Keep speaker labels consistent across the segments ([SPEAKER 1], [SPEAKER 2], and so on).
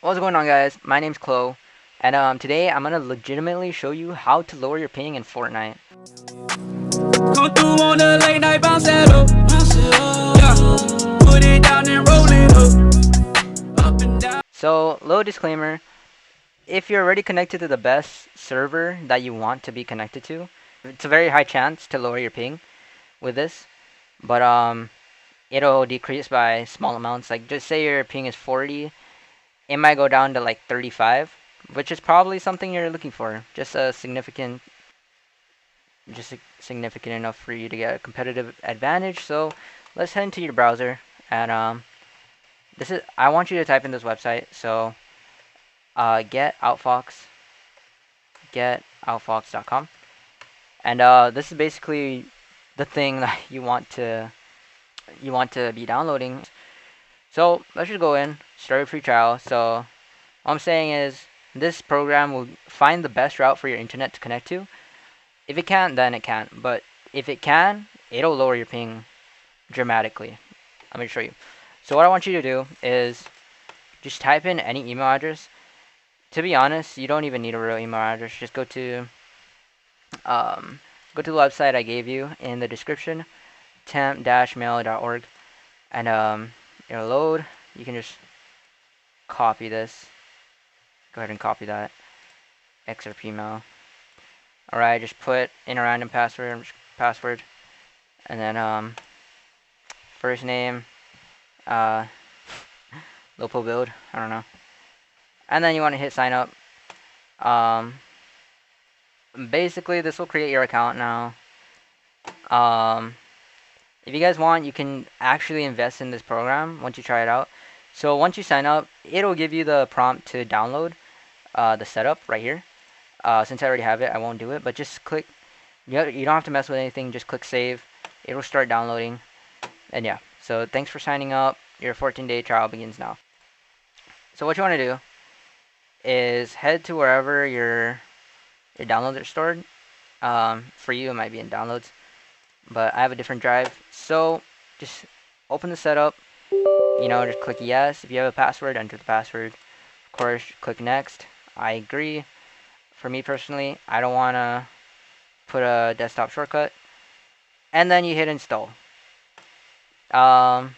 [SPEAKER 1] What's going on, guys? My name's Chloe, and today I'm gonna legitimately show you how to lower your ping in Fortnite.
[SPEAKER 2] Come through on the late night, bounce it up. Yeah. Put it down and roll it up. Up and down.
[SPEAKER 1] So, little disclaimer: if you're already connected to the best server that you want to be connected to, it's a very high chance to lower your ping with this. But it'll decrease by small amounts. Like, just say your ping is 40, it might go down to like 35, which is probably something you're looking for. Just significant enough for you to get a competitive advantage. So let's head into your browser, and I want you to type in this website. So getoutfox.com, and this is basically the thing that you want to be downloading. So let's just go in, start a free trial. So what I'm saying is this program will find the best route for your internet to connect to. If it can't, then it can't. But if it can, it'll lower your ping dramatically. Let me show you. So what I want you to do is just type in any email address. To be honest, you don't even need a real email address. Just um, go to the website I gave you in the description, temp-mail.org, and it'll load. You can just copy this. Go ahead and copy that XRP mail. Alright, just put in a random password, and then first name, uh, local build, I don't know, and then you want to hit sign up. Um, Basically, this will create your account now. Um, if you guys want, you can actually invest in this program once you try it out. So once you sign up, it'll give you the prompt to download the setup right here. Since I already have it, I won't do it, but just click. You don't have to mess with anything. Just click save. It'll start downloading. And yeah, so thanks for signing up. Your 14-day trial begins now. So what you want to do is head to wherever your downloads are stored. For you, it might be in downloads, but I have a different drive. So just open the setup. Just click yes. If you have a password, enter the password. Of course, click next. I agree. For me personally, I don't want to put a desktop shortcut. And then you hit install. I'm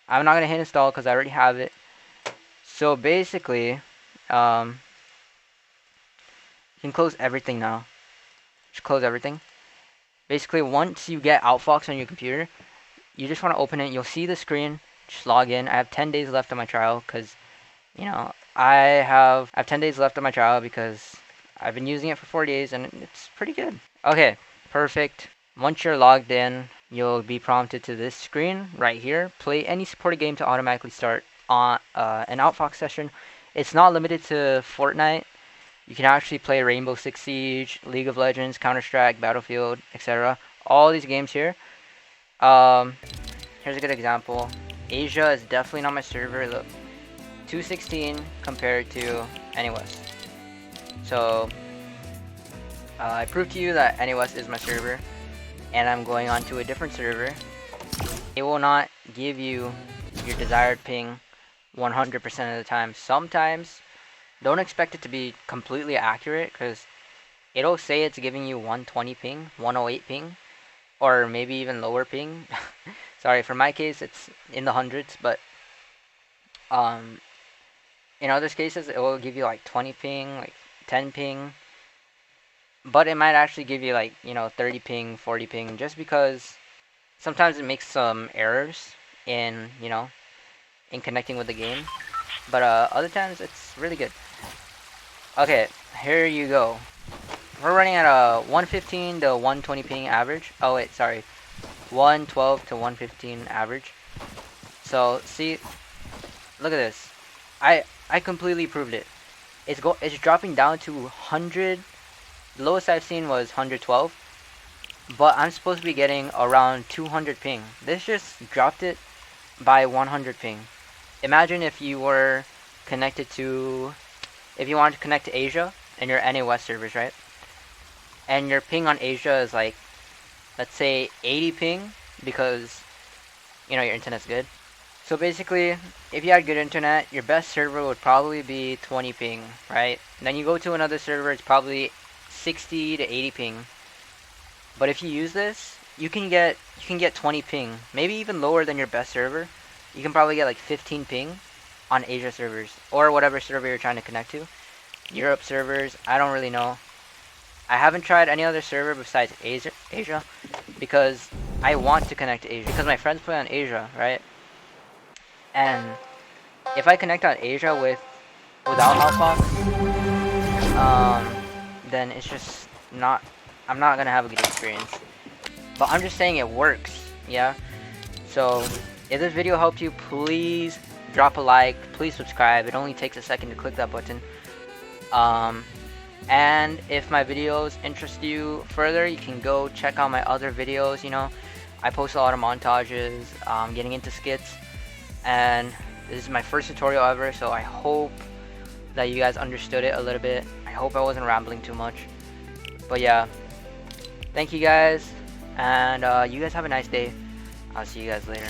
[SPEAKER 1] not going to hit install because I already have it. So basically, you can close everything now. Just close everything. Basically, once you get Outfox on your computer, you just want to open it. You'll see the screen. Just log in. I have 10 days left on my trial because, I have 10 days left on my trial because I've been using it for 4 days and it's pretty good. Okay, perfect. Once you're logged in, you'll be prompted to this screen right here. Play any supported game to automatically start on an Outfox session. It's not limited to Fortnite. You can actually play Rainbow Six Siege, League of Legends, Counter-Strike, Battlefield, etc. All these games here. Here's a good example. Asia is definitely not my server. Look, 216 compared to NAWest. So I proved to you that NAWest is my server, and I'm going on to a different server. It will not give you your desired ping 100% of the time. Sometimes, don't expect it to be completely accurate because it'll say it's giving you 120 ping, 108 ping, or maybe even lower ping. Sorry, for my case, it's in the hundreds, but in other cases, it will give you like 20 ping, like 10 ping, but it might actually give you like 30 ping, 40 ping, just because sometimes it makes some errors in in connecting with the game, but other times it's really good. Okay, here you go. We're running at a 115 to 120 ping average. Oh wait, sorry, 112 to 115 average. So see, look at this. I completely proved it. It's dropping down to 100. The lowest I've seen was 112, but I'm supposed to be getting around 200 ping. This just dropped it by 100 ping. Imagine if you were connected to, if you wanted to connect to Asia and your NAWest servers, right? And your ping on Asia is like, let's say 80 ping because your internet's good. So basically, if you had good internet, your best server would probably be 20 ping, right? Then you go to another server, it's probably 60 to 80 ping. But if you use this, you can get 20 ping, maybe even lower than your best server. You can probably get like 15 ping on Asia servers or whatever server you're trying to connect to. Europe servers, I don't really know. I haven't tried any other server besides Asia because I want to connect to Asia because my friends play on Asia, right? And if I connect on Asia without Outbox, then it's just not. I'm not gonna have a good experience. But I'm just saying it works, yeah. So if this video helped you, please drop a like, please subscribe. It only takes a second to click that button. And if my videos interest you further, you can go check out my other videos. You know, I post a lot of montages, getting into skits, and this is my first tutorial ever, so I hope that you guys understood it a little bit. I hope I wasn't rambling too much. But yeah, thank you guys, and you guys have a nice day. I'll see you guys later.